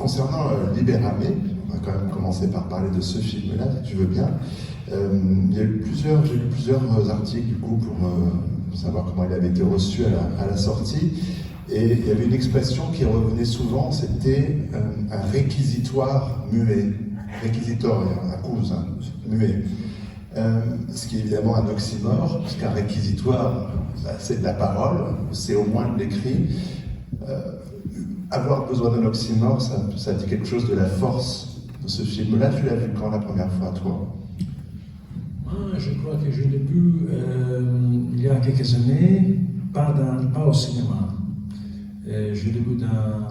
concernant Libérame, on va quand même commencer par parler de ce film-là, si tu veux bien. J'ai lu plusieurs articles du coup pour savoir comment il avait été reçu à la sortie. Et il y avait une expression qui revenait souvent, c'était un réquisitoire muet, réquisitoire, accuse, muet. Ce qui est évidemment un oxymore, puisqu'un réquisitoire, c'est de la parole, c'est au moins de l'écrit. Avoir besoin d'un oxymore, ça dit quelque chose de la force de ce film-là. Tu l'as vu quand la première fois, toi? Je crois que je l'ai vu il y a quelques années, pas au cinéma. Je l'ai vu dans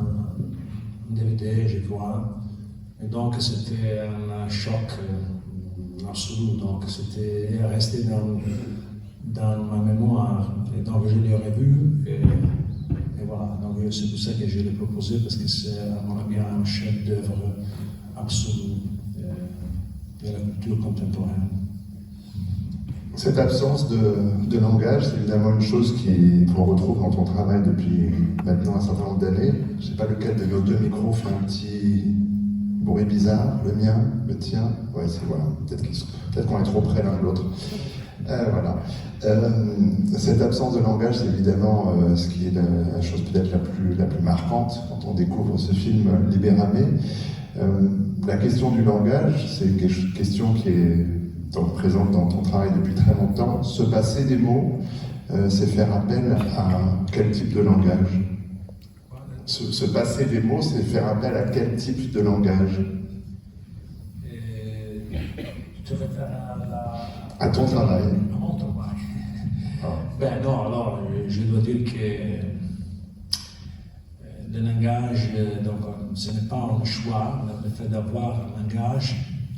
DVD, je crois. Et donc c'était un choc absolu. Donc c'était resté dans ma mémoire. Et donc je l'ai revu. Et voilà. Donc c'est pour ça que je l'ai proposé, parce que c'est à mon avis un chef d'œuvre absolu de la culture contemporaine. Cette absence de langage, c'est évidemment une chose qu'on retrouve dans ton travail depuis maintenant un certain nombre d'années. Je ne sais pas lequel de nos deux micros fait un petit bruit bizarre, le mien, le tien. Ouais, c'est voilà, peut-être qu'on est trop près l'un de l'autre. Voilà. Cette absence de langage, c'est évidemment ce qui est la chose peut-être la plus marquante quand on découvre ce film Libérame. La question du langage, c'est une question qui est présente dans ton travail depuis très longtemps. Se passer des mots, c'est faire appel à quel type de langage? Se passer des mots, c'est faire appel à quel type de langage? Tu réfères à ton travail. À mon travail. Ah. Ben non, alors je dois dire que le langage, donc, ce n'est pas un choix. Le fait d'avoir un langage,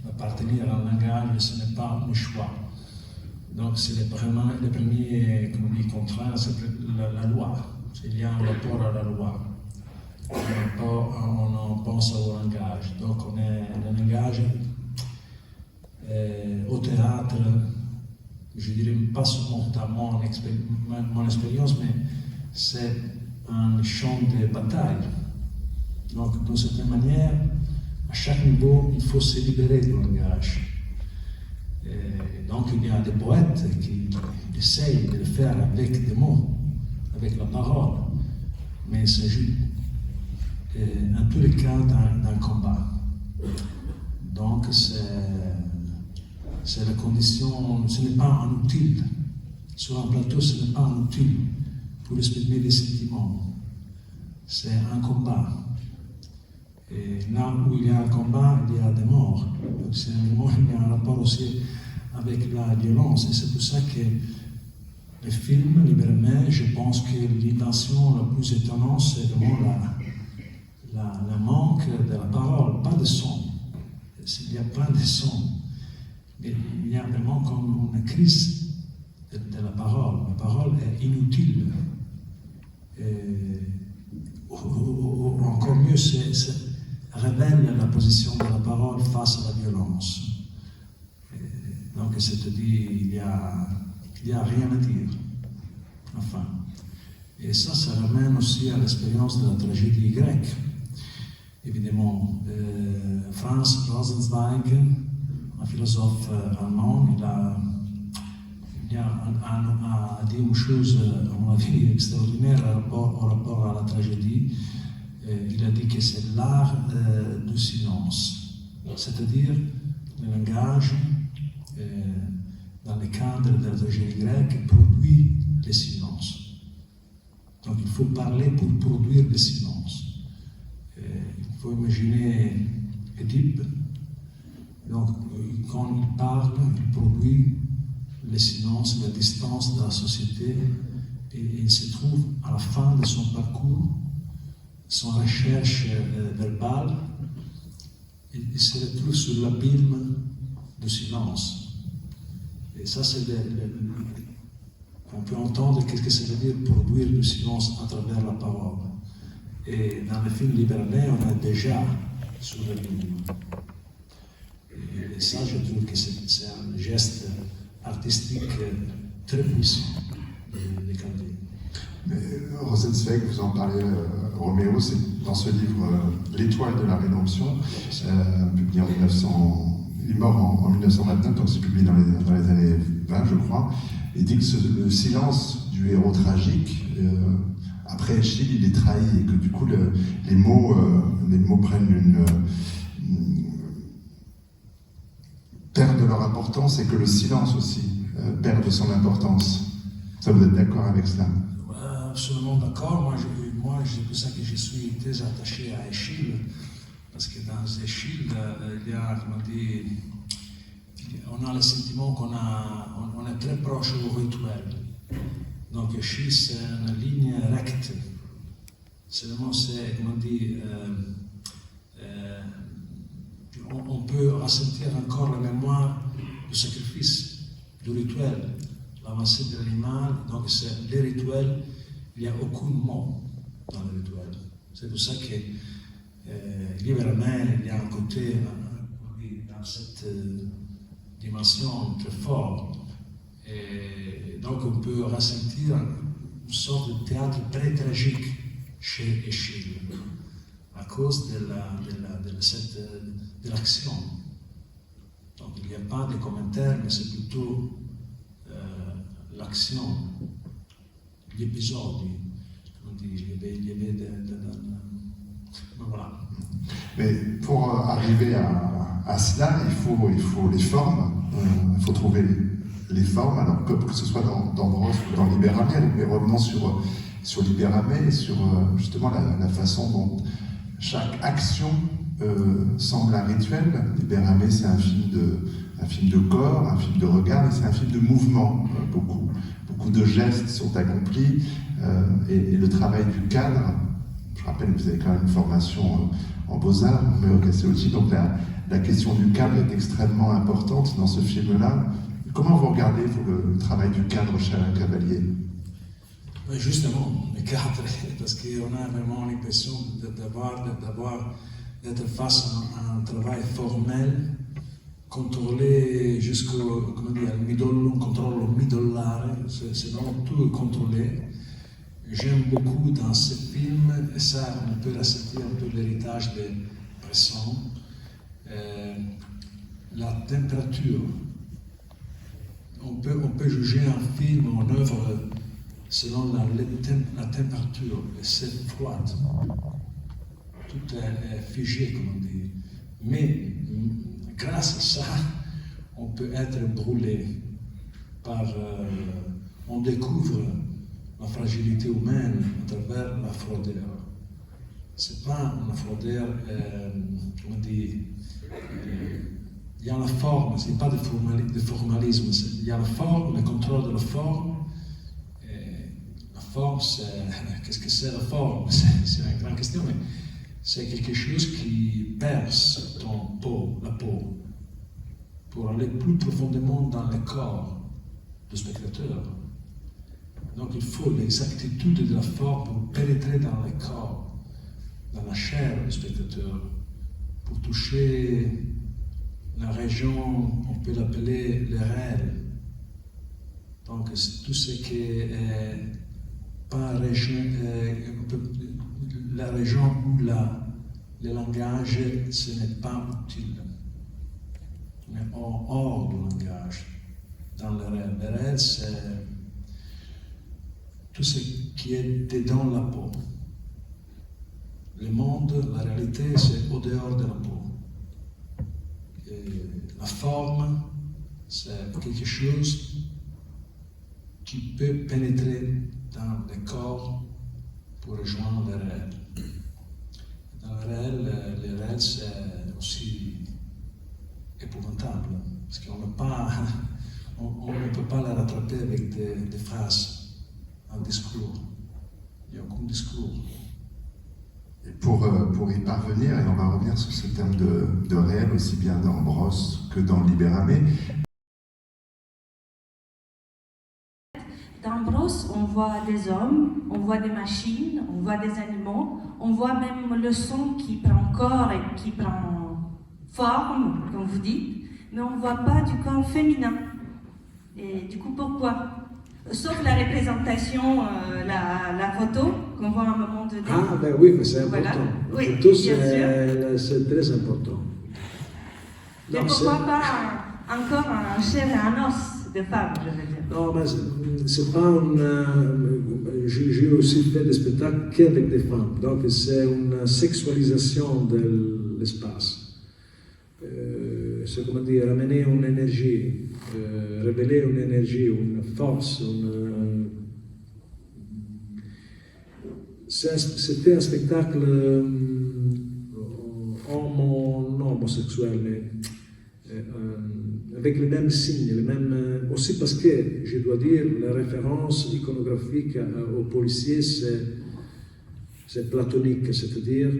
appartenir à un langage, ce n'est pas un choix. Donc c'est vraiment le premier contraint, c'est la loi. Il y a un rapport à la loi. On pense au langage. Donc on est le langage au théâtre, je dirais pas seulement mon expérience, mais c'est un champ de bataille. Donc d'une certaine manière, à chaque niveau, il faut se libérer du langage. Donc il y a des poètes qui essayent de le faire avec des mots, avec la parole, mais il s'agit en tous les cas d'un combat. Donc c'est la condition, ce n'est pas un outil. Sur un plateau, ce n'est pas un outil pour exprimer des sentiments. C'est un combat. Et là où il y a un combat, il y a des morts. Donc c'est il y a un rapport aussi avec la violence. Et c'est pour ça que le film Libérame, je pense que l'intention la plus étonnante, c'est vraiment la manque de la parole, pas de son. Il y a plein de sons, mais il y a vraiment comme une crise de la parole. La parole est inutile. Ou encore mieux, c'est révèle la position de la parole face à la violence. Donc, c'est-à-dire, il n'y a rien à dire. Enfin. Et ça ramène aussi à l'expérience de la tragédie grecque. Évidemment, Franz Rosenzweig, un philosophe allemand, il a dit une chose, à mon avis, extraordinaire au rapport à la tragédie. Il a dit que c'est l'art du silence, c'est-à-dire le langage, dans le cadre de la tragédie grecque, produit le silence. Donc il faut parler pour produire le silence. Il faut imaginer Édipe. Donc quand il parle, il produit le silence, la distance de la société, et il se trouve à la fin de son parcours, son recherche verbale, il se retrouve sur l'abîme du silence. Et ça, c'est on peut entendre qu'est-ce que ça veut dire produire du silence à travers la parole. Et dans le film Libérame, on est déjà sur l'abîme. Et ça, je trouve que c'est un geste artistique très puissant de Candé. Mais Rosenzweig, vous en parlez, Roméo, c'est dans ce livre L'étoile de la rédemption, publié en 1900. Il est mort en 1929, donc c'est publié dans les années 20, je crois. Il dit que le silence du héros tragique, après Échille, il est trahi, et que du coup, les mots prennent perdent leur importance, et que le silence aussi perd son importance. Ça, vous êtes d'accord avec cela? Absolument d'accord. Moi, c'est pour ça que je suis très attaché à Échille, parce que dans Échille, il y a, comment dire, on a le sentiment qu'on est très proche au rituel. Donc Échille, c'est une ligne recte. Seulement, c'est, comment dire, on peut ressentir encore la mémoire du sacrifice, du rituel, l'avancée de l'animal. Donc c'est les rituels, il n'y a aucun mot dans le rituel. C'est pour ça que libéralement, il y a un côté dans cette dimension très forte. Et donc on peut ressentir une sorte de théâtre très tragique chez Échille, à cause de l'action. Donc il n'y a pas de commentaires, mais c'est plutôt l'action, l'épisode. Voilà. Mais pour arriver à cela, il faut les formes, il faut trouver les formes, alors que ce soit dans Brosse ou dans Libéramé, mais revenons sur Libéramé, sur justement la façon dont chaque action semble un rituel. Libéramé, c'est un film de corps, un film de regard, et c'est un film de mouvement. Beaucoup de gestes sont accomplis, et le travail du cadre. Je rappelle que vous avez quand même une formation en Beaux-Arts, mais au Castellucci, donc la question du cadre est extrêmement importante dans ce film-là. Comment vous regardez, vous, le travail du cadre chez Alain Cavalier? Justement, le cadre, parce qu'on a vraiment l'impression d'être face à un travail formel, contrôlé jusqu'au, comment dire, un contrôle midollare, c'est vraiment tout contrôlé. J'aime beaucoup dans ce film, et ça, on peut ressentir un peu l'héritage de Bresson, la température. On peut juger un film ou une œuvre selon la température, et c'est froide. Tout est figé, comme on dit. Mais grâce à ça, on peut être brûlé par... on découvre la fragilité humaine à travers la froideur. C'est pas une froideur, comment dire, il y a la forme, c'est pas de formalisme, il y a la forme, le contrôle de la forme. La forme, qu'est-ce que c'est la forme? C'est une grande question, mais c'est quelque chose qui perce la peau, pour aller plus profondément dans le corps du spectateur. Donc il faut l'exactitude de la forme pour pénétrer dans le corps, dans la chair du spectateur, pour toucher la région, on peut l'appeler le réel. Donc tout ce qui est pas région, la région où le langage, ce n'est pas utile. Mais hors du langage, dans le réel. Le réel, c'est tout ce qui est dedans la peau. Le monde, la réalité, c'est au dehors de la peau. Et la forme, c'est quelque chose qui peut pénétrer dans le corps pour rejoindre le réel. Dans le réel, c'est aussi épouvantable, parce qu'on ne peut pas la rattraper avec des phrases. Un discours. Il n'y a aucun discours. Et pour y parvenir, et on va revenir sur ce terme de réel aussi bien dans Brosse que dans Libéramé. Dans Brosse, on voit des hommes, on voit des machines, on voit des animaux, on voit même le son qui prend corps et qui prend forme, comme vous dites, mais on ne voit pas du corps féminin. Et du coup, pourquoi? Sauf la représentation, la photo qu'on voit à un moment donné. Ah, ben oui, mais c'est important. Voilà. Oui, La photo, bien c'est très important. Mais Non, pourquoi pas encore un chair et un os de femme, je veux dire. Non, mais c'est pas j'ai aussi fait des spectacles qu'avec des femmes. Donc c'est une sexualisation de l'espace. C'est comment dire, ramener une énergie, révéler une énergie, une force, c'était un spectacle homosexuel, mais avec les mêmes signes, aussi parce que, je dois dire, la référence iconographique aux policiers, c'est platonique, c'est-à-dire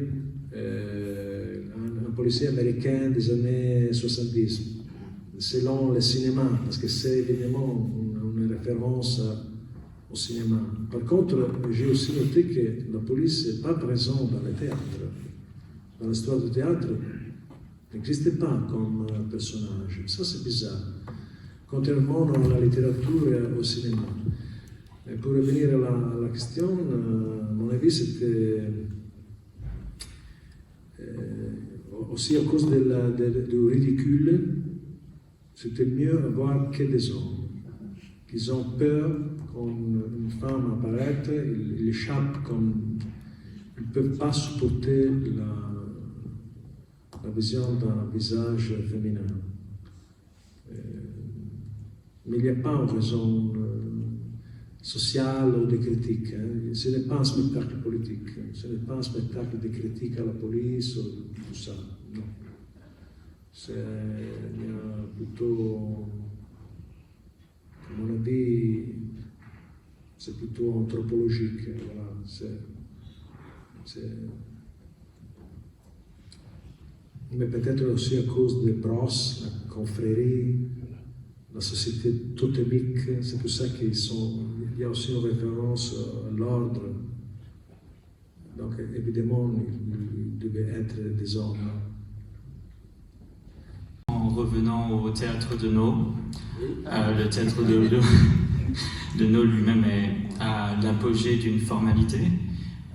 un policier américain des années 70, selon le cinéma, parce que c'est évidemment une référence au cinéma. Par contre, j'ai aussi noté que la police n'est pas présente dans le théâtre. Dans l'histoire du théâtre, n'existait pas comme personnage. Ça, c'est bizarre. Contrairement à la littérature et au cinéma. Et pour revenir à la question, mon avis, c'était aussi à cause du ridicule, c'était mieux avoir que des hommes. Ils ont peur quand une femme apparaît, ils échappent comme ils ne peuvent pas supporter la vision d'un visage féminin. Mais il n'y a pas une raison sociale ou de critique. Ce n'est pas un spectacle politique. Ce n'est pas un spectacle de critique à la police ou tout ça. Non. Il y a plutôt, à mon avis, c'est plutôt anthropologique. Voilà. Mais peut-être aussi à cause des brosses, la confrérie, la société totémique. C'est pour ça qu'il y a aussi une référence à l'ordre. Donc évidemment, il devait être des hommes. En revenant au théâtre de Nau, le théâtre de Nau lui-même est à l'apogée d'une formalité.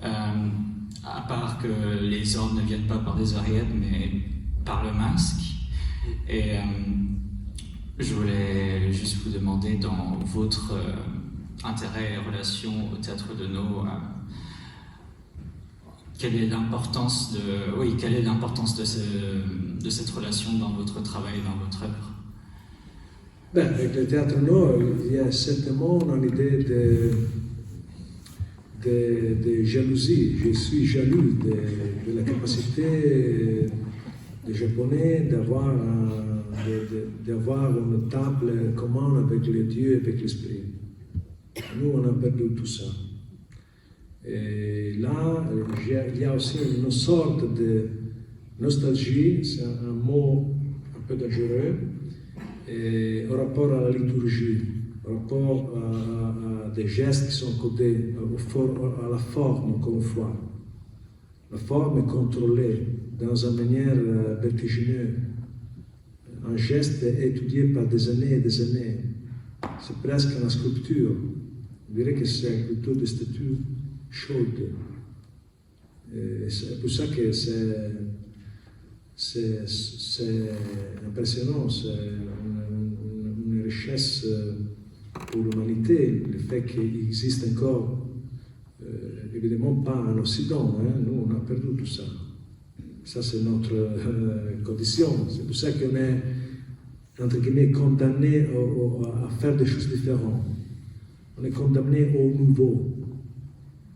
À part que les ordres ne viennent pas par des oreillettes, mais par le masque. Et je voulais juste vous demander, dans votre intérêt et relation au théâtre de Nau, quelle est l'importance de cette relation dans votre travail, dans votre œuvre? Avec le théâtre de Nau, il y a certainement une idée de jalousie. Je suis jaloux de la capacité des Japonais d'avoir une table commune avec le Dieu et avec l'Esprit. Nous, on a perdu tout ça. Et là, il y a aussi une sorte de nostalgie, c'est un mot un peu dangereux, au rapport à la liturgie, au rapport à des gestes qui sont codés, à la forme, encore une fois. La forme est contrôlée dans une manière vertigineuse. Un geste est étudié par des années et des années. C'est presque une sculpture. On dirait que c'est une sculpture de statues chaudes. C'est pour ça que c'est impressionnant, c'est une richesse pour l'humanité, le fait qu'il existe encore, évidemment pas en Occident, nous on a perdu tout ça. Ça c'est notre condition, c'est pour ça qu'on est, entre guillemets, condamné à faire des choses différentes. On est condamné au nouveau.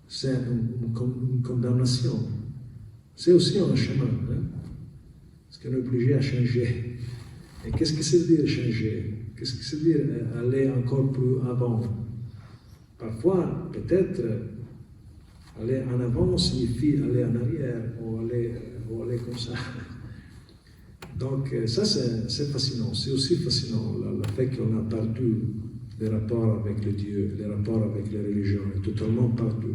C'est une condamnation. C'est aussi un chemin, parce qu'on est obligé à changer. Et qu'est-ce que ça veut dire changer? Qu'est-ce que ça veut dire aller encore plus avant? Parfois, peut-être, aller en avant signifie aller en arrière ou aller comme ça. Donc ça, c'est fascinant. C'est aussi fascinant le fait qu'on a perdu les rapports avec le Dieu, les rapports avec les religions, totalement perdu.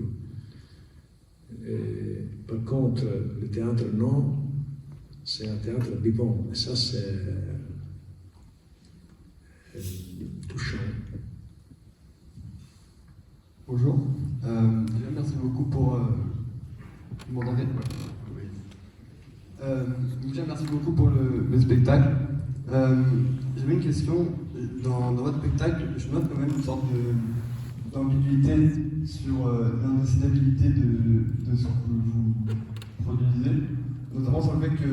Par contre, le théâtre, non, c'est un théâtre vivant. Et ça, c'est touchant. Bonjour. Déjà, merci beaucoup pour. Vous m'entendez? Oui. Déjà, merci beaucoup pour le spectacle. J'avais une question. Dans votre spectacle, je note quand même une sorte d'ambiguïté sur l'indécidabilité de ce que vous produisez, notamment sur le fait que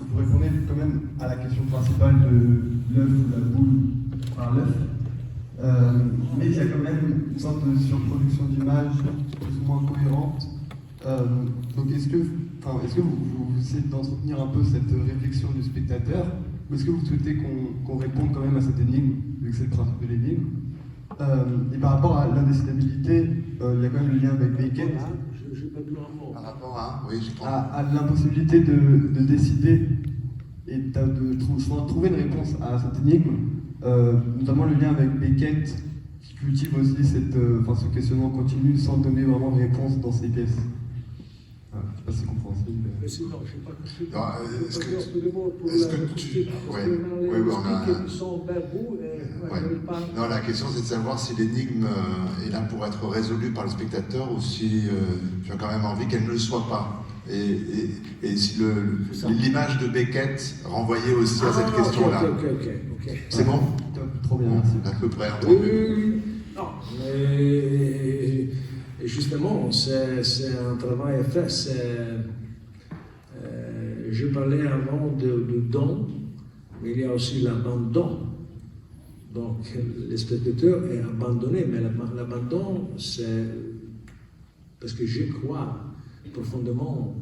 vous répondez quand même à la question principale de l'œuf ou la boule par l'œuf. Mais il y a quand même une sorte de surproduction d'images plus ou moins cohérente. Donc est-ce que vous essayez d'entretenir un peu cette réflexion du spectateur, ou est-ce que vous souhaitez qu'on réponde quand même à cette énigme, vu que c'est le principe de l'énigme? Et par rapport à l'indécidabilité, il y a quand même le lien avec Beckett. Par rapport à, oui, à l'impossibilité de décider et de trouver une réponse à cette énigme, notamment le lien avec Beckett qui cultive aussi ce questionnement continu sans donner vraiment de réponse dans ses pièces. Voilà, je ne sais pas si c'est compréhensible. Mais sinon, je n'ai pas compris. Non, est-ce que tu... Ouais, oui, on a... sont verbaux, Non, la question c'est de savoir si l'énigme est là pour être résolue par le spectateur ou si tu as quand même envie qu'elle ne le soit pas. Et si l'image de Beckett renvoyait aussi à cette question-là. Ok. C'est bon? Trop bien, merci. À peu près entendu. Oui. Non, mais justement, c'est un travail à faire. Je parlais avant de don, mais il y a aussi l'abandon. Donc, le spectateur est abandonné, mais l'abandon, c'est parce que je crois profondément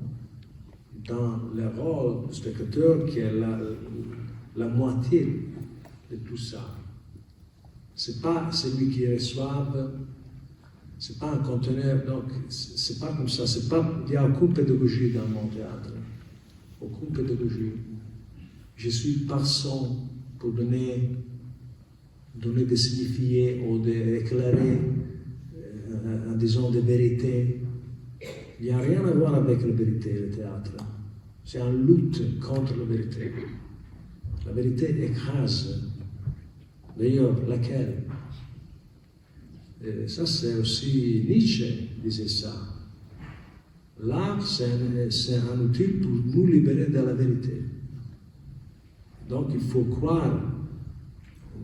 dans le rôle du spectateur qui est la moitié de tout ça. C'est pas celui qui reçoit, c'est pas un conteneur, donc c'est pas comme ça, il n'y a aucune pédagogie dans mon théâtre, aucune pédagogie. Je suis personne pour donner des signifiés ou d'éclairer, disons, des vérités. Il n'y a rien à voir avec la vérité, le théâtre. C'est une lutte contre la vérité. La vérité écrase. D'ailleurs, laquelle? Et ça, c'est aussi Nietzsche disait ça. L'art, c'est un outil pour nous libérer de la vérité. Donc, il faut croire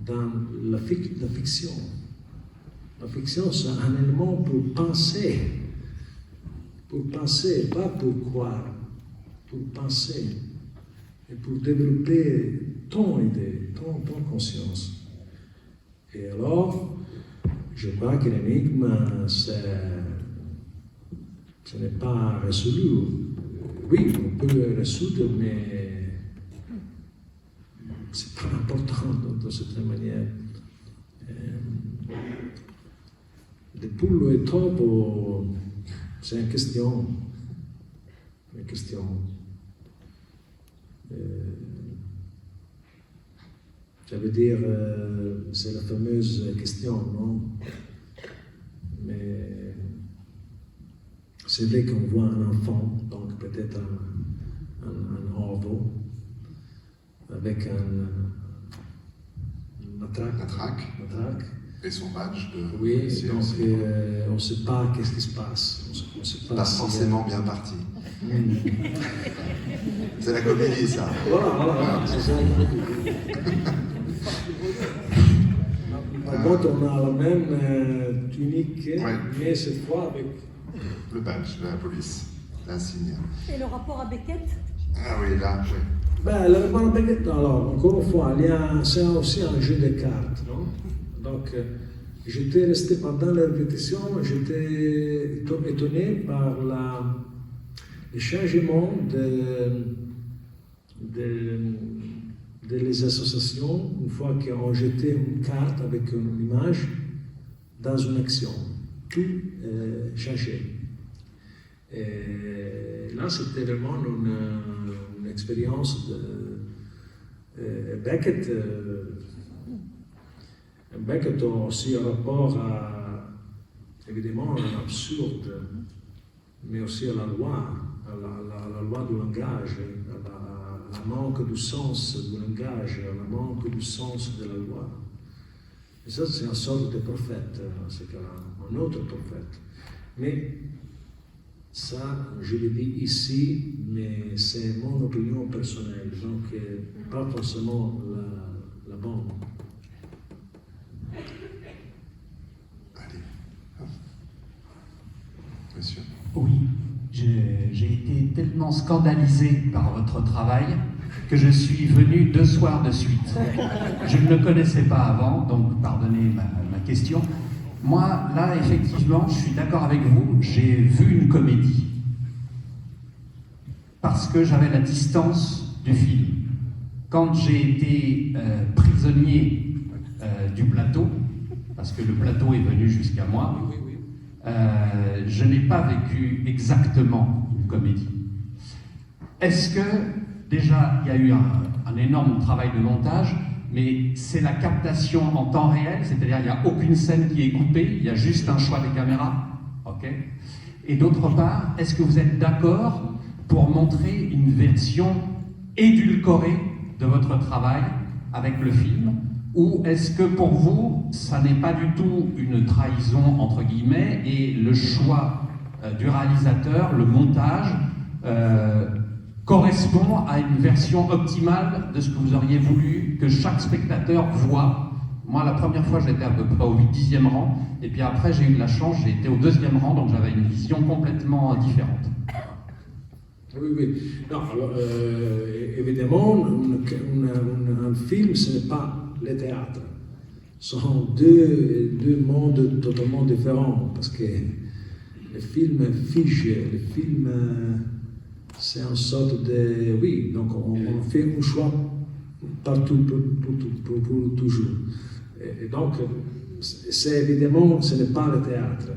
dans la fiction. La fiction, c'est un élément pour penser. Pour penser, pas pour croire. Pour penser. Et pour développer ton idée, ton conscience. Et alors, je crois que l'énigme, ce n'est pas résolu. Oui, on peut le résoudre, mais c'est pas important de cette manière. De poules et taureaux, c'est une question. Ça veut dire, c'est la fameuse question, non? Mais c'est vrai qu'on voit un enfant, donc peut-être un orveau, avec un matraque. Et son badge de... Oui, donc on ne sait pas qu'est-ce qui se passe. On sait pas forcément bien parti. C'est la comédie, ça. Voilà. C'est ça. Par contre, on a la même tunique, mais cette fois avec... Le badge de la police, l'insigne. Et le rapport à Beckett? Ah oui, là, oui. Ben, le rapport à Beckett, alors, encore une fois, c'est aussi un jeu de cartes, non? Donc, j'étais resté pendant la répétition, j'étais étonné par le changement des associations, une fois qu'on jetait une carte avec une image dans une action. Tout changeait. Et là, c'était vraiment une expérience de Beckett. Beckett a aussi un rapport à, évidemment, à l'absurde, mais aussi à la loi, à la loi du langage, à la manque du sens du langage, à la manque du sens de la loi. Et ça, c'est une sorte de prophète, c'est un autre prophète. Mais ça, je le dis ici, mais c'est mon opinion personnelle, donc pas forcément la bonne. Allez. Monsieur. Oui, j'ai été tellement scandalisé par votre travail que je suis venu 2 soirs de suite. Je ne le connaissais pas avant, donc pardonnez ma question. Moi, là, effectivement, je suis d'accord avec vous, j'ai vu une comédie. Parce que j'avais la distance du film. Quand j'ai été prisonnier du plateau, parce que le plateau est venu jusqu'à moi, je n'ai pas vécu exactement une comédie. Est-ce que, déjà, il y a eu un énorme travail de montage, mais c'est la captation en temps réel, c'est-à-dire il n'y a aucune scène qui est coupée, il y a juste un choix des caméras, ok? Et d'autre part, est-ce que vous êtes d'accord pour montrer une version édulcorée de votre travail avec le film, ou est-ce que pour vous, ça n'est pas du tout une trahison, entre guillemets, et le choix du réalisateur, le montage, correspond à une version optimale de ce que vous auriez voulu que chaque spectateur voit? Moi, la première fois, j'étais à peu près au 10e rang, et puis après, j'ai eu de la chance, j'ai été au 2e rang, donc j'avais une vision complètement différente. Oui, oui. Non, alors, évidemment, un film, ce n'est pas le théâtre. Ce sont deux mondes totalement différents, parce que le film fige, le film, c'est une sorte de... Oui, donc on fait un choix partout, pour toujours. Et donc, c'est évidemment, ce n'est pas le théâtre.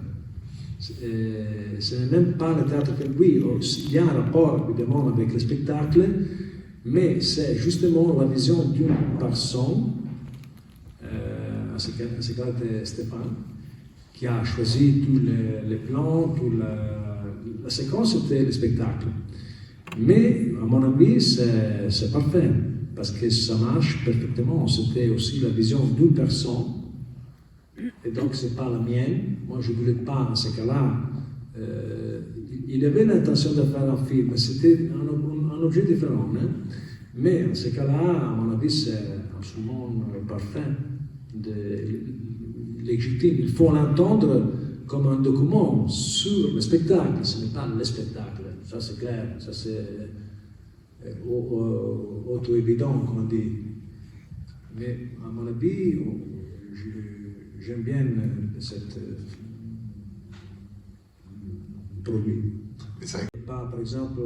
Ce n'est même pas le théâtre que oui, il y a un rapport évidemment avec le spectacle, mais c'est justement la vision d'une personne, à ce cas de Stéphane, qui a choisi tous les plans, toute la séquence, c'était le spectacle. Mais à mon avis, c'est parfait, parce que ça marche parfaitement. C'était aussi la vision d'une personne. Et donc, ce n'est pas la mienne. Moi, je ne voulais pas, à ce cas-là, il avait l'intention de faire un film, c'était un objet différent. Hein? Mais à ce cas-là, à mon avis, c'est absolument parfait, légitime. Il faut l'entendre comme un document sur le spectacle. Ce n'est pas le spectacle, ça c'est clair, ça c'est auto-évident, comme on dit. Mais à mon avis, j'aime bien cette produit. Par exemple,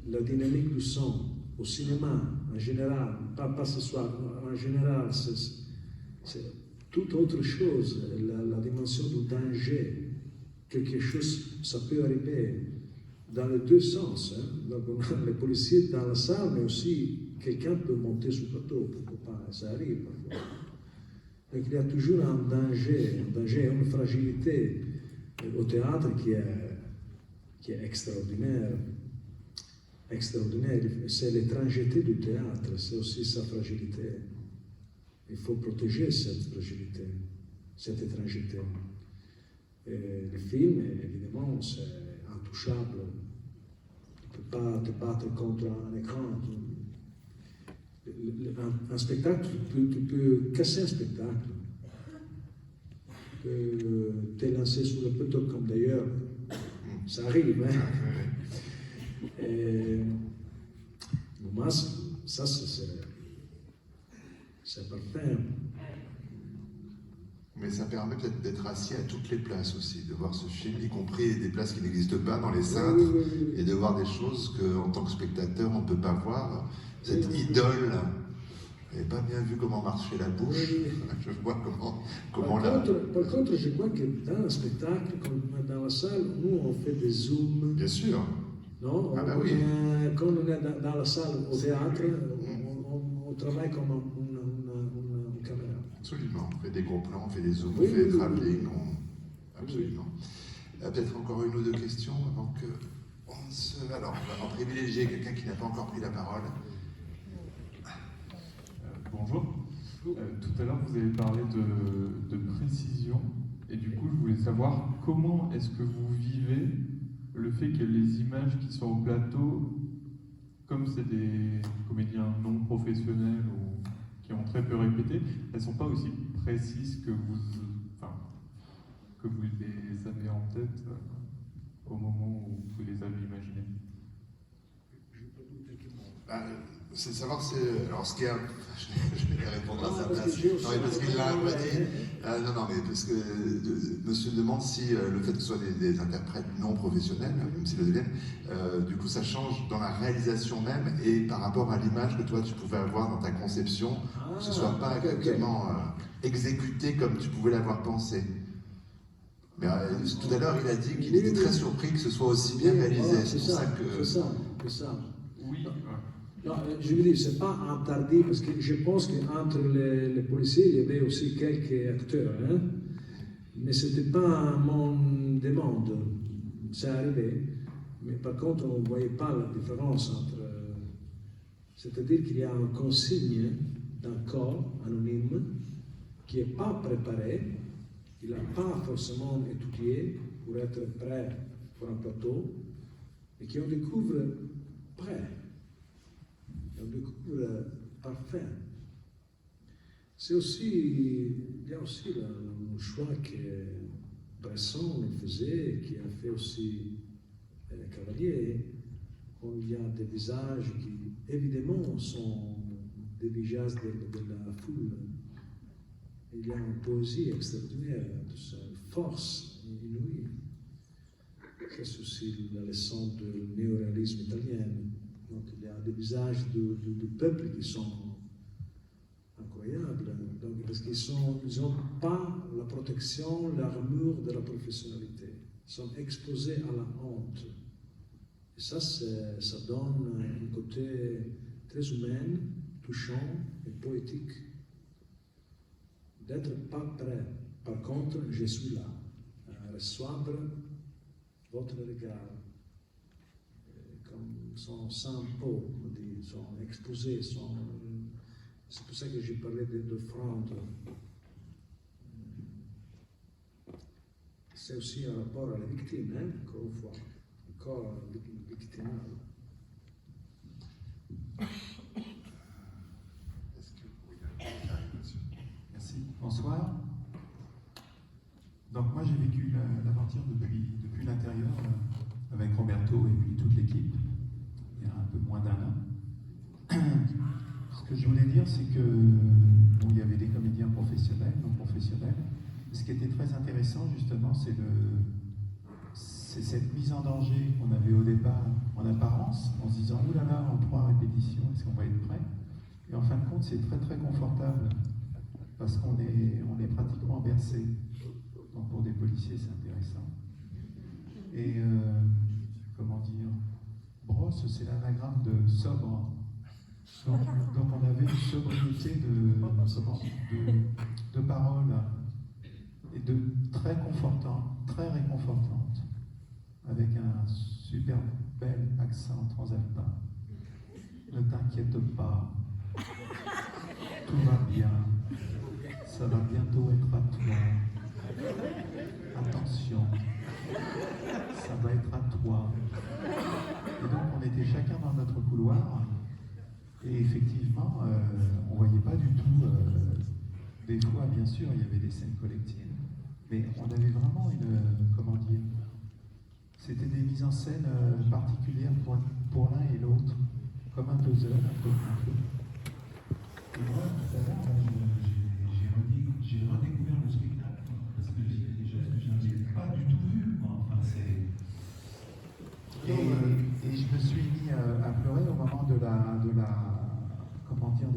la dynamique du son au cinéma en général, pas ce soir, en général, c'est toute autre chose. La dimension du danger, quelque chose, ça peut arriver dans les deux sens. Hein. Donc on a les policiers dans la salle, mais aussi quelqu'un peut monter sur le plateau, pourquoi pas, ça arrive parfois. Donc il y a toujours un danger, une fragilité au théâtre qui est extraordinaire. Extraordinaire. C'est l'étrangeté du théâtre, c'est aussi sa fragilité. Il faut protéger cette fragilité, cette étrangeté. Et le film, évidemment, c'est intouchable. Tu ne peux pas te battre contre un écran. Un spectacle, tu peux casser un spectacle. Tu peux te lancer sur le plateau, comme d'ailleurs, ça arrive. Hein? Et moi, ça, c'est parfait. Mais ça permet peut-être d'être assis à toutes les places aussi, de voir ce film, y compris des places qui n'existent pas dans les cintres, oui. et de voir des choses qu'en tant que spectateur, on ne peut pas voir. Cette idole, je n'avais pas bien vu comment marchait la bouche. Je vois comment Par contre, je crois que dans le spectacle, comme dans la salle, nous, on fait des zooms. Bien sûr. Non, oui. Quand on est dans la salle au théâtre, on travaille comme une caméra. Absolument. On fait des gros plans, on fait des zooms, Oui, on fait des oui, travelling. Absolument. Peut-être encore une ou deux questions avant que on se... Alors, on va en privilégier quelqu'un qui n'a pas encore pris la parole. Bonjour. Tout à l'heure, vous avez parlé de précision, et du coup, je voulais savoir comment est-ce que vous vivez le fait que les images qui sont au plateau, comme c'est des comédiens non professionnels ou qui ont très peu répété, elles ne sont pas aussi précises que vous les avez en tête au moment où vous les avez imaginées. C'est de savoir, alors ce qui est, je vais répondre à sa place. Non, mais parce qu'il l'a dit. Non, mais parce que monsieur demande si le fait que ce soit des interprètes non professionnels, même s'ils le deviennent, du coup ça change dans la réalisation même et par rapport à l'image que toi tu pouvais avoir dans ta conception, que ce soit pas exactement exécuté comme tu pouvais l'avoir pensé. Mais tout à l'heure, il a dit qu'il était très surpris que ce soit aussi bien réalisé. C'est pour ça que... C'est ça. Oui. Non, je veux dire, c'est pas interdit, parce que je pense qu'entre les policiers, il y avait aussi quelques acteurs, hein? Mais c'était pas mon demande. C'est arrivé. Mais par contre, on ne voyait pas la différence entre... C'est-à-dire qu'il y a une consigne d'un corps anonyme qui n'est pas préparé, il n'a pas forcément étudié pour être prêt pour un plateau, et qu'on découvre prêt. On découvre parfait. Il y a aussi le choix que Bresson faisait, qui a fait aussi Cavalier, où il y a des visages qui, évidemment, sont des visages de la foule. Il y a une poésie extraordinaire, une force inouïe. C'est aussi la leçon du néoréalisme italien. Donc il y a des visages du peuple qui sont incroyables, donc, parce qu'ils n'ont pas la protection, l'armure de la professionnalité. Ils sont exposés à la honte. Et ça donne un côté très humain, touchant et poétique. D'être pas prêt. Par contre, je suis là. Reçoivre votre regard. Comme sont sans peau, on dit, sont exposés, c'est pour ça que j'ai parlé d'offrande. C'est aussi un rapport à la victime, hein, encore une fois, encore victimal. Merci. Bonsoir. Donc moi j'ai vécu l'aventure depuis l'intérieur avec Roberto et puis toute l'équipe il y a un peu moins d'un an. Ce que je voulais dire, c'est que bon, il y avait des comédiens professionnels, non professionnels. Ce qui était très intéressant justement, c'est cette mise en danger qu'on avait au départ en apparence, en se disant oulala, là là, en 3 répétitions, est-ce qu'on va être prêt? Et en fin de compte, c'est très très confortable parce qu'on est pratiquement bercé. Donc pour des policiers, c'est intéressant. Et comment dire, brosse, c'est l'anagramme de sobre. Donc on avait une sobriété de parole et de très confortante, très réconfortante, avec un super bel accent transalpin. Ne t'inquiète pas, tout va bien, ça va bientôt être à toi. Attention, ça va être à toi. Et donc on était chacun dans notre couloir. Et effectivement, on ne voyait pas du tout, des fois bien sûr il y avait des scènes collectives, mais on avait vraiment comment dire, c'était des mises en scène particulières pour l'un et l'autre, comme un puzzle, un peu. Et moi, tout à l'heure, j'ai redécouvert le spectacle, parce que j'ai des choses que je n'avais pas du tout vues. Enfin, Et je me suis mis à pleurer au moment de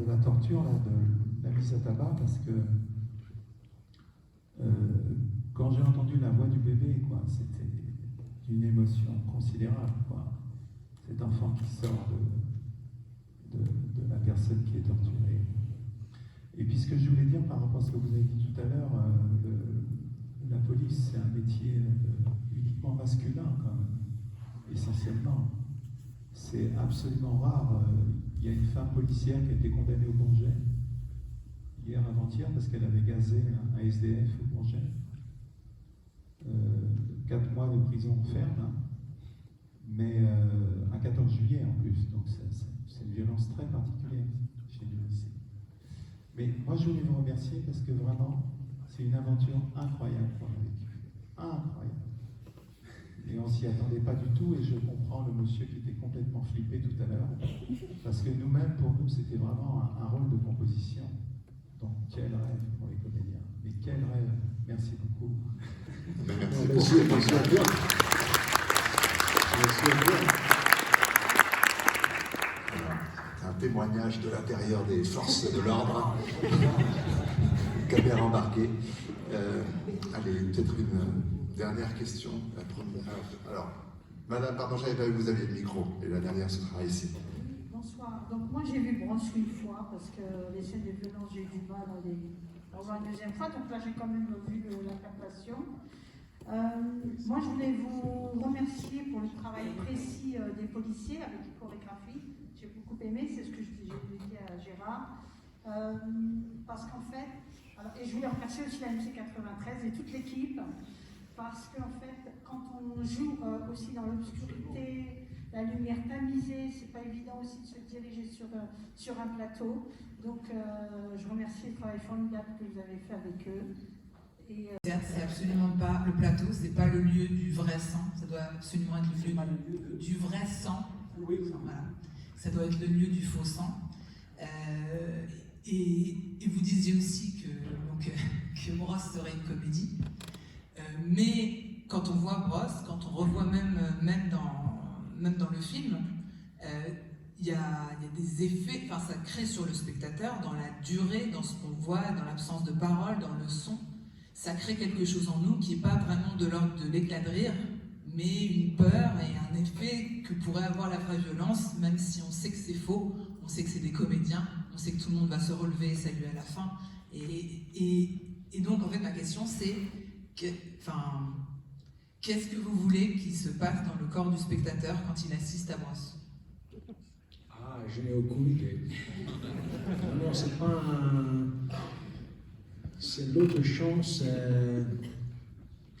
la torture, là, de la mise à tabac, parce que quand j'ai entendu la voix du bébé, quoi, c'était une émotion considérable, quoi. Cet enfant qui sort de la personne qui est torturée. Et puis ce que je voulais dire par rapport à ce que vous avez dit tout à l'heure, la police, c'est un métier uniquement masculin, quand même, essentiellement. C'est absolument rare. Il y a une femme policière qui a été condamnée au Bourget. hier avant-hier parce qu'elle avait gazé un SDF au Bourget. 4 mois de prison ferme, hein, mais un 14 juillet en plus, donc c'est une violence très particulière chez nous ici. Mais moi je voulais vous remercier parce que vraiment c'est une aventure incroyable qu'on a vécue. Incroyable. Et on s'y attendait pas du tout, et je comprends le monsieur qui était complètement flippé tout à l'heure, parce que nous-mêmes, pour nous, c'était vraiment un rôle de composition. Donc quel rêve pour les comédiens. Mais quel rêve. Merci beaucoup. Merci à toi. Merci à toi. C'est un témoignage de l'intérieur des forces de l'ordre. Caméra embarquée. Allez, peut-être une dernière question. La première. Alors, madame, pardon, j'avais pas vu, vous aviez le micro. Et la dernière, ce sera ici. Bonsoir. Donc moi j'ai vu Brosse une fois parce que les scènes de violence j'ai eu du mal à voir une deuxième fois. Donc là j'ai quand même vu la captation. Moi je voulais vous remercier pour le travail précis des policiers avec les chorégraphies. J'ai beaucoup aimé, c'est ce que j'ai dit à Gérard. Parce qu'en fait, et je voulais remercier aussi la MC93 et toute l'équipe. Parce qu'en fait, quand on joue aussi dans l'obscurité, la lumière tamisée, c'est pas évident aussi de se diriger sur un plateau. Donc je remercie le travail formidable que vous avez fait avec eux. C'est absolument pas le plateau, c'est pas le lieu du vrai sang, ça doit absolument être le lieu du vrai sang. Oui. Voilà. Ça doit être le lieu du faux sang. Et vous disiez aussi que Brosse serait une comédie. Mais quand on voit Brosse, quand on revoit même dans le film, il y a des effets, enfin ça crée sur le spectateur, dans la durée, dans ce qu'on voit, dans l'absence de parole, dans le son. Ça crée quelque chose en nous qui n'est pas vraiment de l'ordre de l'éclat de rire, mais une peur et un effet que pourrait avoir la vraie violence, même si on sait que c'est faux, on sait que c'est des comédiens, on sait que tout le monde va se relever et saluer à la fin. Et donc, en fait, ma question, c'est qu'est-ce que vous voulez qu'il se passe dans le corps du spectateur quand il assiste à Brosse? Ah, je n'ai aucune idée. Non, c'est pas un... C'est l'autre chance,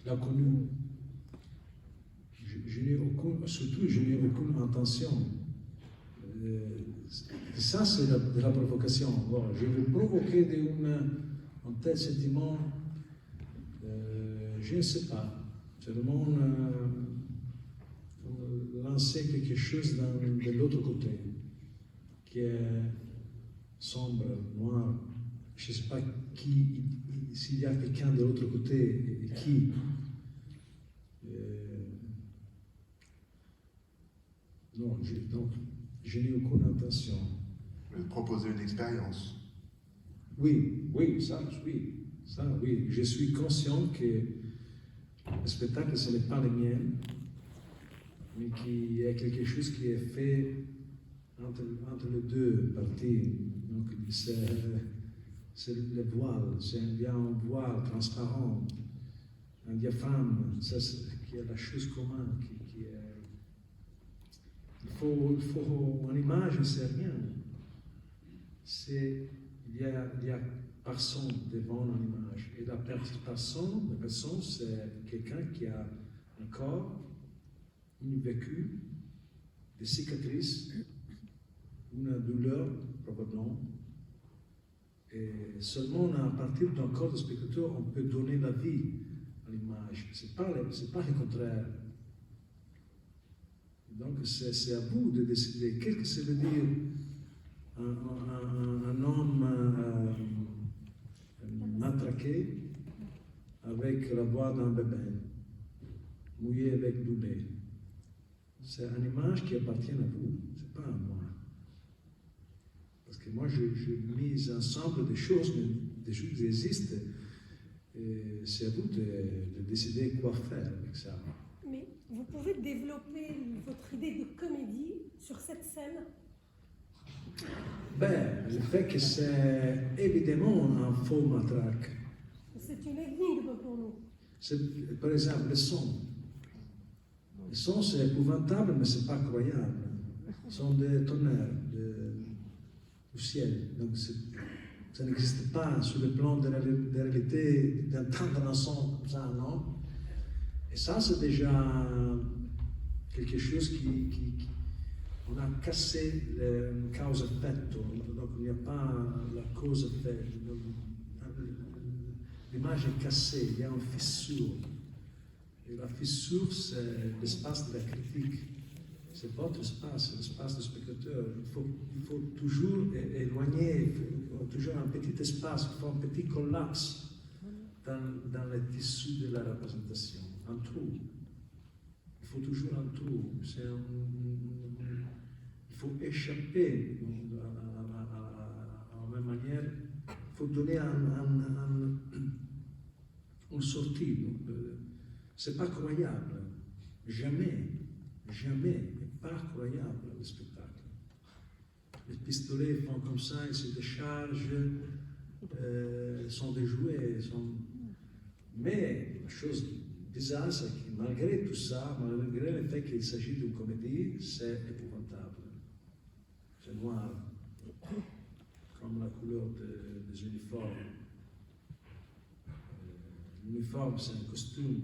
la connue. Je n'ai aucune, surtout, je n'ai aucune intention. Ça, c'est de la provocation. Bon, je veux provoquer un tel sentiment, je ne sais pas. Seulement lancer quelque chose de l'autre côté, qui est sombre, noir. Je ne sais pas s'il y a quelqu'un de l'autre côté et qui. Non, donc, je n'ai aucune intention. De proposer une expérience. Oui, ça, oui. Je suis conscient que le spectacle, ce n'est pas le mien, mais qu'il y a quelque chose qui est fait entre les deux parties. Donc, c'est le voile, c'est un voile transparent, un diaphragme, ça, qui est la chose commune. Il faut en image, c'est rien. Il y a personne devant l'image. Et la personne, c'est quelqu'un qui a un corps, un vécu, des cicatrices, une douleur, probablement. Et seulement à partir d'un corps de spectateur, on peut donner la vie à l'image. C'est pas le contraire. Donc c'est à vous de décider. Qu'est-ce que ça veut dire un homme matraqué avec la voix d'un bébé, mouillé avec du lait? C'est une image qui appartient à vous, c'est pas à moi. Parce que moi, je mise ensemble des choses, mais des choses qui existent. Et c'est à vous de décider quoi faire avec ça. Mais vous pouvez développer votre idée de comédie sur cette scène? Le fait que c'est évidemment un faux matraque. C'est une énigme pour nous. C'est, par exemple, le son. Le son, c'est épouvantable, mais c'est pas croyable. Ce sont des tonnerres du ciel. Donc, Ça n'existe pas sur le plan de la réalité d'entendre un son comme ça, non? Et ça, c'est déjà quelque chose on a cassé le cause-effetto, donc il n'y a pas la cause-effet. L'image est cassée, il y a une fissure. Et la fissure, c'est l'espace de la critique. C'est votre espace, c'est l'espace du spectateur. Il faut toujours éloigner, toujours un petit espace, il faut un petit collapse dans le tissu de la représentation, un trou. Il faut toujours un trou. Il faut échapper à la même manière. Il faut donner une sortie. C'est pas croyable. Jamais, jamais, pas croyable le spectacle. Les pistolets font comme ça, ils se déchargent, sont déjoués. Mais la chose bizarre, c'est que malgré tout ça, malgré le fait qu'il s'agit d'une comédie, c'est épouvantable. C'est noir, comme la couleur des uniformes. L'uniforme, c'est un costume.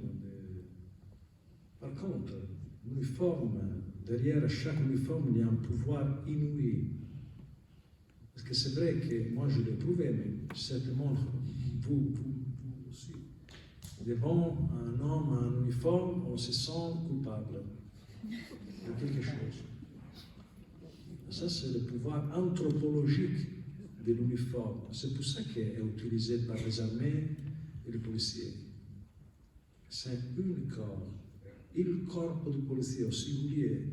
Par contre, l'uniforme, derrière chaque uniforme, il y a un pouvoir inouï. Parce que c'est vrai que moi je l'ai prouvé, mais certainement vous aussi. Devant un homme en uniforme, on se sent coupable de quelque chose. Ça, c'est le pouvoir anthropologique de l'uniforme. C'est pour ça qu'il est utilisé par les armées et les policiers. C'est un corps. Il corpo du polizia, au singulier.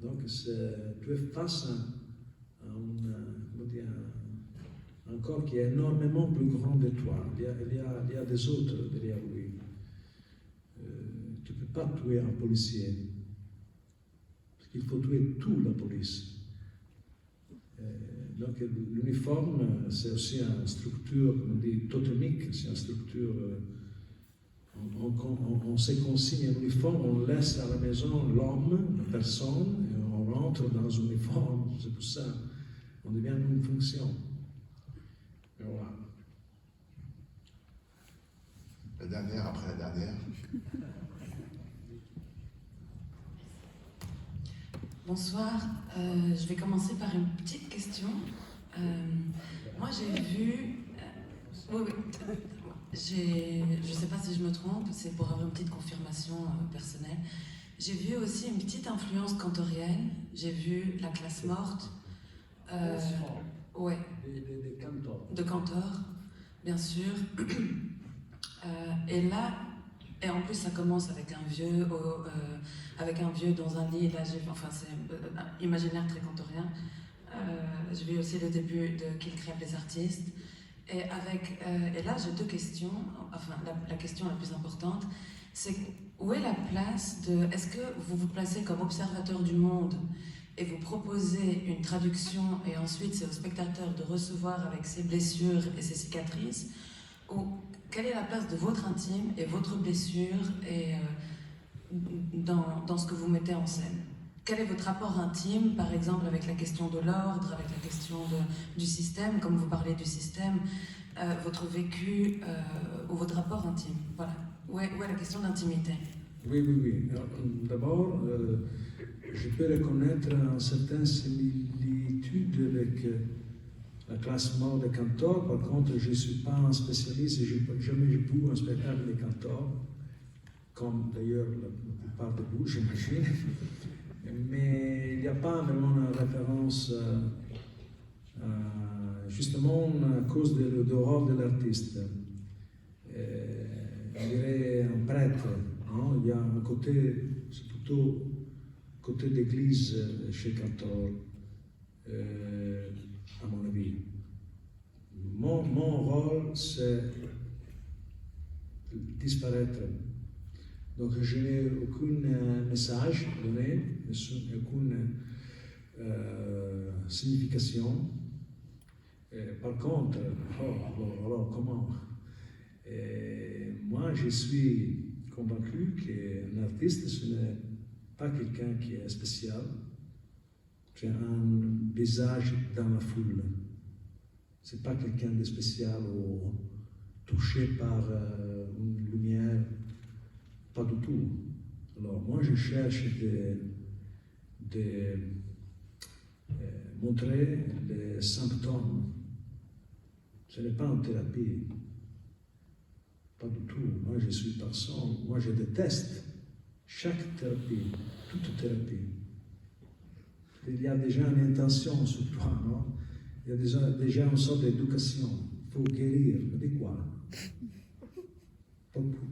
Donc, tu es face à un corps qui est énormément plus grand que toi. Il y a des autres derrière lui. Tu ne peux pas tuer un policier. Parce qu'il faut tuer toute la police. Donc, l'uniforme, c'est aussi une structure, comme on dit, totémique, c'est une structure. On se consigne un uniforme, on laisse à la maison l'homme, la personne, et on rentre dans un uniforme. C'est pour ça on devient une fonction. Et voilà. La dernière après la dernière. Bonsoir, je vais commencer par une petite question. Moi j'ai vu... oui. Je ne sais pas si je me trompe, c'est pour avoir une petite confirmation personnelle. J'ai vu aussi une petite influence cantorienne. J'ai vu La Classe Morte. Ouais. De Cantor, bien sûr. Et là, et en plus ça commence avec un vieux dans un lit. Là, enfin c'est imaginaire très cantorien. J'ai vu aussi le début de Qu'il crève les artistes. Et là, j'ai deux questions. Enfin, la question la plus importante, c'est où est la place de... Est-ce que vous vous placez comme observateur du monde et vous proposez une traduction et ensuite c'est au spectateur de recevoir avec ses blessures et ses cicatrices? Ou quelle est la place de votre intime et votre blessure et, dans ce que vous mettez en scène? Quel est votre rapport intime, par exemple, avec la question de l'ordre, avec la question du système, comme vous parlez du système, votre vécu ou votre rapport intime? Voilà. Où est la question d'intimité? Oui. D'abord, je peux reconnaître une certaine similitude avec la Classe Morte de Cantor. Par contre, je ne suis pas un spécialiste et je n'ai jamais vu un spectacle de Cantor, comme d'ailleurs la plupart de vous, j'imagine. Mais il n'y a pas vraiment une référence, justement à cause du rôle de l'artiste. On dirait un prêtre, non? Il y a un côté, c'est plutôt côté d'église chez Cantor, à mon avis. Mon rôle, c'est disparaître. Donc je n'ai aucun message donné, aucune signification. Par contre, alors comment? Moi, je suis convaincu qu'un artiste, ce n'est pas quelqu'un qui est spécial, c'est un visage dans la foule. C'est pas quelqu'un de spécial ou touché par une lumière, pas du tout. Alors moi je cherche de montrer les symptômes. Ce n'est pas une thérapie, pas du tout. Moi je suis personne, moi je déteste chaque thérapie, toute thérapie. Il y a déjà une intention sur toi, non? Il y a déjà une sorte d'éducation. Il faut guérir. Mais de quoi?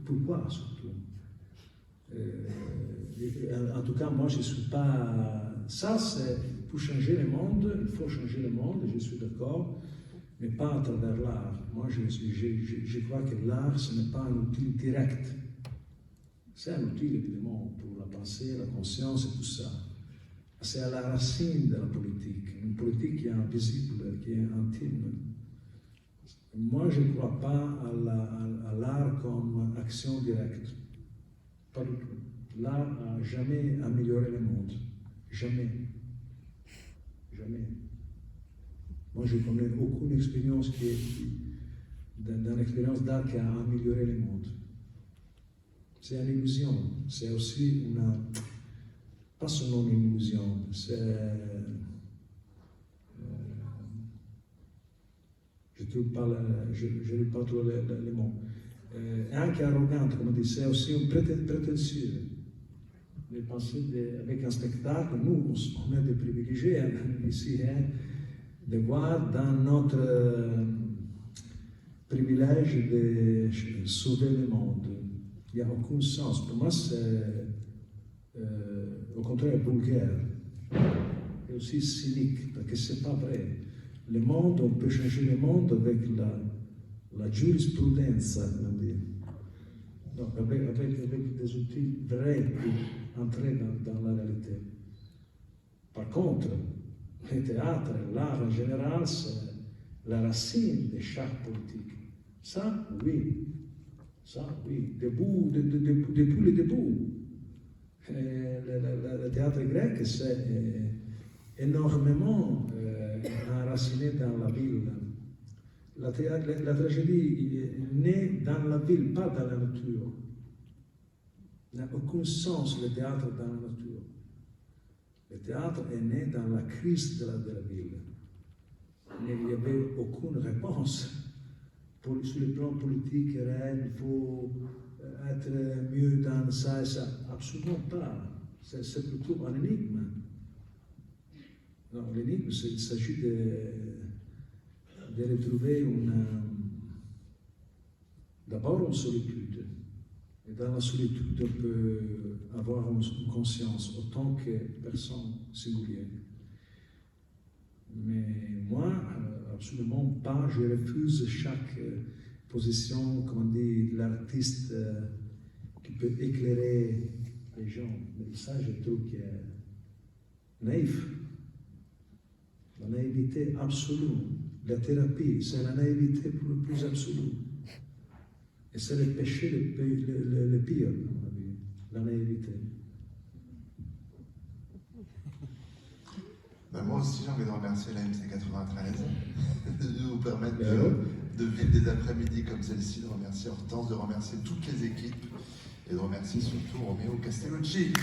Pourquoi surtout? En tout cas, moi je ne suis pas. Ça, c'est pour changer le monde, il faut changer le monde, je suis d'accord, mais pas à travers l'art. Moi je crois que l'art, ce n'est pas un outil direct. C'est un outil évidemment pour la pensée, la conscience et tout ça. C'est à la racine de la politique, une politique qui est invisible, qui est intime. Moi, je ne crois pas à l'art comme action directe. Pas du tout. L'art n'a jamais amélioré le monde. Jamais. Jamais. Moi, je connais aucune expérience d'une expérience d'art qui a amélioré le monde. C'est une illusion. C'est aussi pas seulement une illusion, c'est. Je ne trouve pas trop les mots. Anche arrogante, comme on dit, c'est aussi un prétentieux. De penser avec un spectacle, nous, on est des privilégiés ici, de voir dans notre privilège de sauver le monde. Il n'y a aucun sens. Pour moi, c'est au contraire vulgaire et aussi cynique, parce que c'est pas vrai. Le monde, on peut changer le monde avec la jurisprudence, on dit. Donc avec des outils vrais pour entrer dans la réalité. Par contre, le théâtre, l'art en général, c'est la racine de chaque politique. Ça, oui. Depuis le début. Le théâtre grec, c'est énormément enraciné dans la ville. La tragédie est née dans la ville, pas dans la nature. Il n'a aucun sens le théâtre dans la nature. Le théâtre est né dans la crise de la ville. Mais il n'y avait aucune réponse. Sur le plan politique, il faut être mieux dans ça et ça. Absolument pas. C'est plutôt un énigme. Non, l'énigme, il s'agit de retrouver d'abord une solitude. Et dans la solitude, on peut avoir une conscience autant que personne singulière. Mais moi, absolument pas. Je refuse chaque position, comme on dit, de l'artiste qui peut éclairer les gens. Mais ça, je trouve qu'il est naïf. La naïveté absolue. La thérapie, c'est la naïveté le plus absolue. Et c'est le péché le pire, la naïveté. Ben moi aussi, j'ai envie de remercier la MC93 de nous permettre de vivre des après-midi comme celle-ci, de remercier Hortense, de remercier toutes les équipes et de remercier surtout Roméo Castellucci.